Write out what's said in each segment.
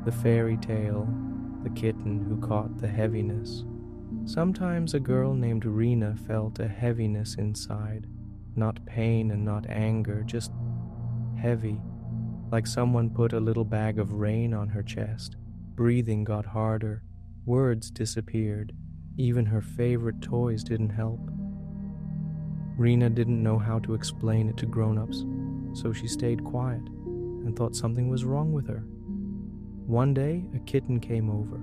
The fairy tale, the kitten who caught the heaviness. Sometimes a girl named Rena felt a heaviness inside, not pain and not anger, just heavy, like someone put a little bag of rain on her chest. Breathing got harder, words disappeared, even her favorite toys didn't help. Rena didn't know how to explain it to grown-ups, so she stayed quiet and thought something was wrong with her. One day, a kitten came over,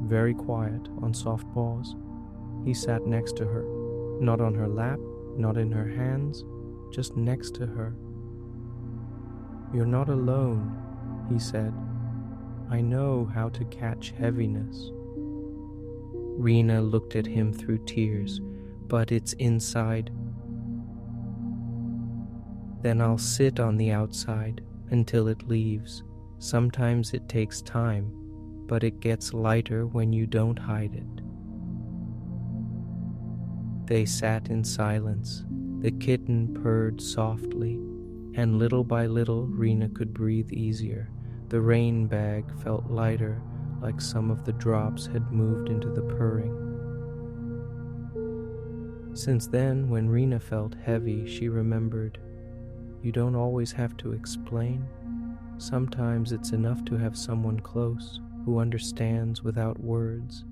very quiet, on soft paws. He sat next to her, not on her lap, not in her hands, just next to her. "You're not alone," he said. "I know how to catch heaviness." Rena looked at him through tears. "But it's inside." "Then I'll sit on the outside until it leaves. Sometimes it takes time, but it gets lighter when you don't hide it." They sat in silence. The kitten purred softly, and little by little Rena could breathe easier. The rain bag felt lighter, like some of the drops had moved into the purring. Since then, when Rena felt heavy, she remembered, you don't always have to explain. Sometimes it's enough to have someone close who understands without words.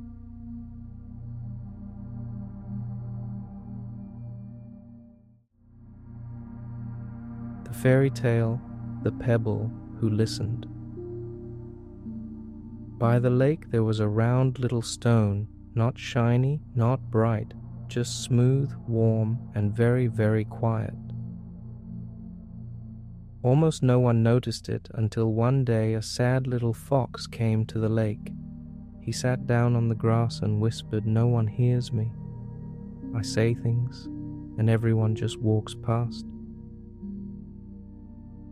The fairy tale, The Pebble Who Listened. By the lake there was a round little stone, not shiny, not bright, just smooth, warm, and very, very quiet. Almost no one noticed it until one day a sad little fox came to the lake. He sat down on the grass and whispered, "No one hears me. I say things, and everyone just walks past."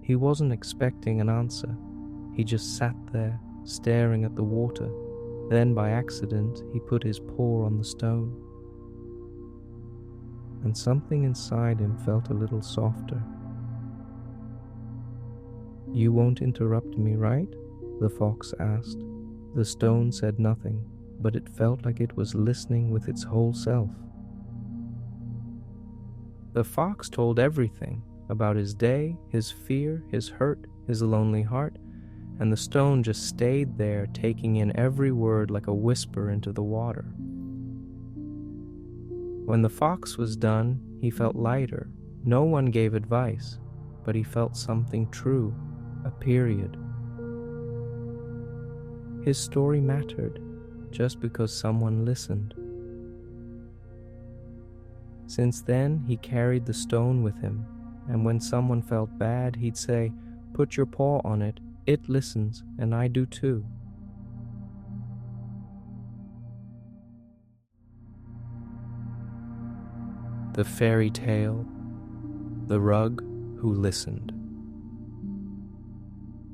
He wasn't expecting an answer. He just sat there, staring at the water. Then, by accident, he put his paw on the stone. And something inside him felt a little softer. "You won't interrupt me, right?" the fox asked. The stone said nothing, but it felt like it was listening with its whole self. The fox told everything about his day, his fear, his hurt, his lonely heart, and the stone just stayed there, taking in every word like a whisper into the water. When the fox was done, he felt lighter. No one gave advice, but he felt something true, a period. His story mattered just because someone listened. Since then, he carried the stone with him, and when someone felt bad, he'd say, "Put your paw on it. It listens, and I do too." The fairy tale, The Rug Who Listened.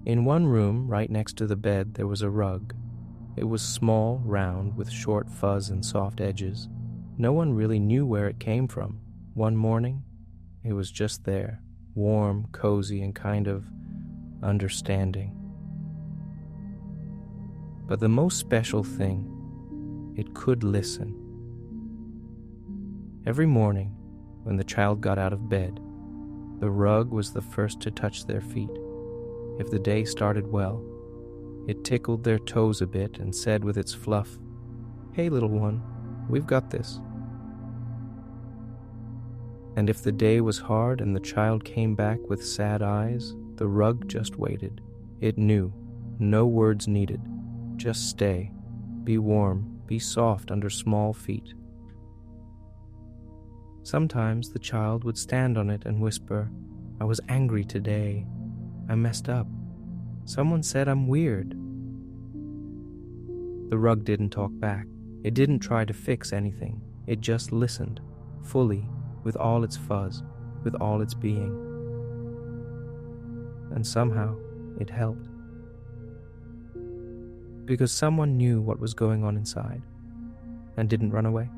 In one room, right next to the bed, there was a rug. It was small, round, with short fuzz and soft edges. No one really knew where it came from. One morning, it was just there, warm, cozy, and kind of understanding. But the most special thing, it could listen. Every morning, when the child got out of bed, the rug was the first to touch their feet. If the day started well, it tickled their toes a bit and said with its fluff, "Hey, little one, we've got this." And if the day was hard and the child came back with sad eyes, the rug just waited. It knew, no words needed. Just stay, be warm, be soft under small feet. Sometimes the child would stand on it and whisper, "I was angry today. I messed up. Someone said I'm weird." The rug didn't talk back. It didn't try to fix anything. It just listened, fully, with all its fuzz, with all its being. And somehow, it helped. Because someone knew what was going on inside, and didn't run away.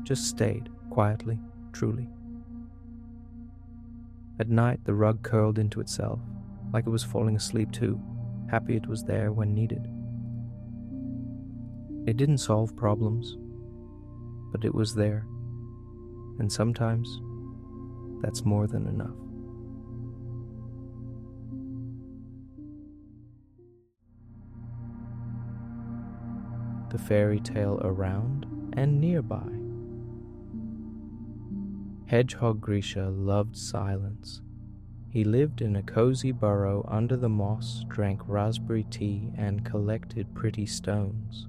Just stayed, quietly, truly. At night, the rug curled into itself, like it was falling asleep too. happy it was there when needed. It didn't solve problems, but it was there, and sometimes that's more than enough. The fairy tale around and nearby. Hedgehog Grisha loved silence. He lived in a cozy burrow under the moss, drank raspberry tea, and collected pretty stones.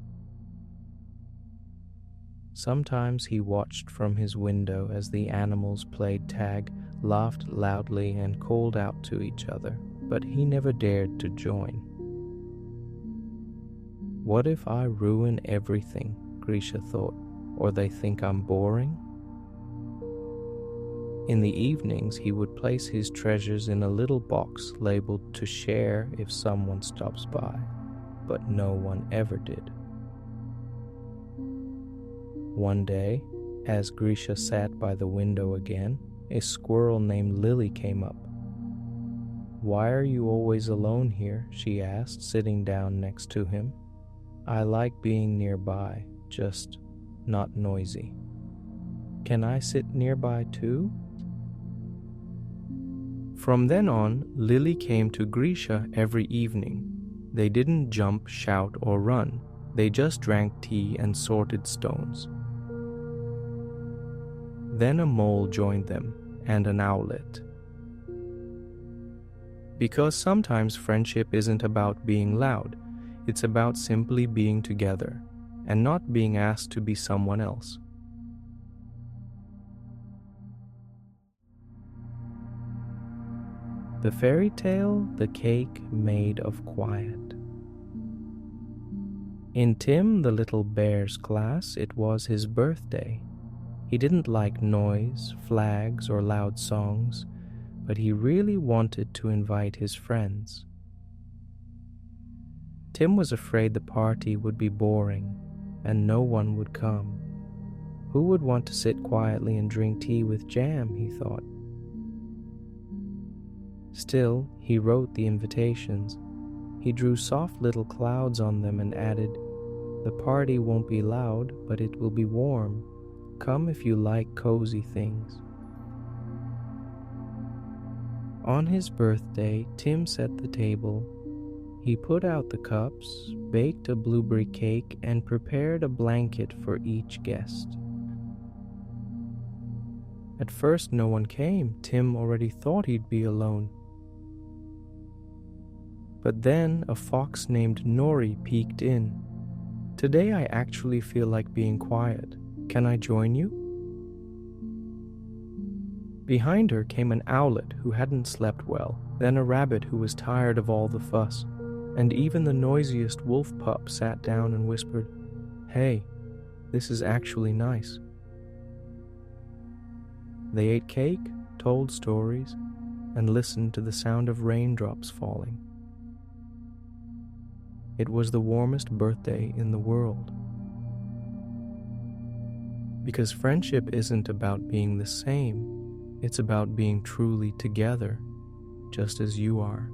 Sometimes he watched from his window as the animals played tag, laughed loudly, and called out to each other, but he never dared to join. What if I ruin everything, Grisha thought, or they think I'm boring? In the evenings, he would place his treasures in a little box labeled to share if someone stops by, but no one ever did. One day, as Grisha sat by the window again, a squirrel named Lily came up. "Why are you always alone here?" she asked, sitting down next to him. "I like being nearby, just not noisy. Can I sit nearby too?" From then on, Lily came to Grisha every evening. They didn't jump, shout, or run. They just drank tea and sorted stones. Then a mole joined them, and an owlet. Because sometimes friendship isn't about being loud, it's about simply being together, and not being asked to be someone else. The fairy tale, The Cake Made of Quiet. In Tim the little bear's class, it was his birthday. He didn't like noise, flags, or loud songs, but he really wanted to invite his friends. Tim was afraid the party would be boring, and no one would come. Who would want to sit quietly and drink tea with jam, he thought. Still, he wrote the invitations. He drew soft little clouds on them and added, "The party won't be loud, but it will be warm. Come if you like cozy things." On his birthday, Tim set the table. He put out the cups, baked a blueberry cake, and prepared a blanket for each guest. At first, no one came. Tim already thought he'd be alone. But then a fox named Nori peeked in. "Today I actually feel like being quiet. Can I join you?" Behind her came an owlet who hadn't slept well, then a rabbit who was tired of all the fuss, and even the noisiest wolf pup sat down and whispered, "Hey, this is actually nice." They ate cake, told stories, and listened to the sound of raindrops falling. It was the warmest birthday in the world. Because friendship isn't about being the same, it's about being truly together, just as you are.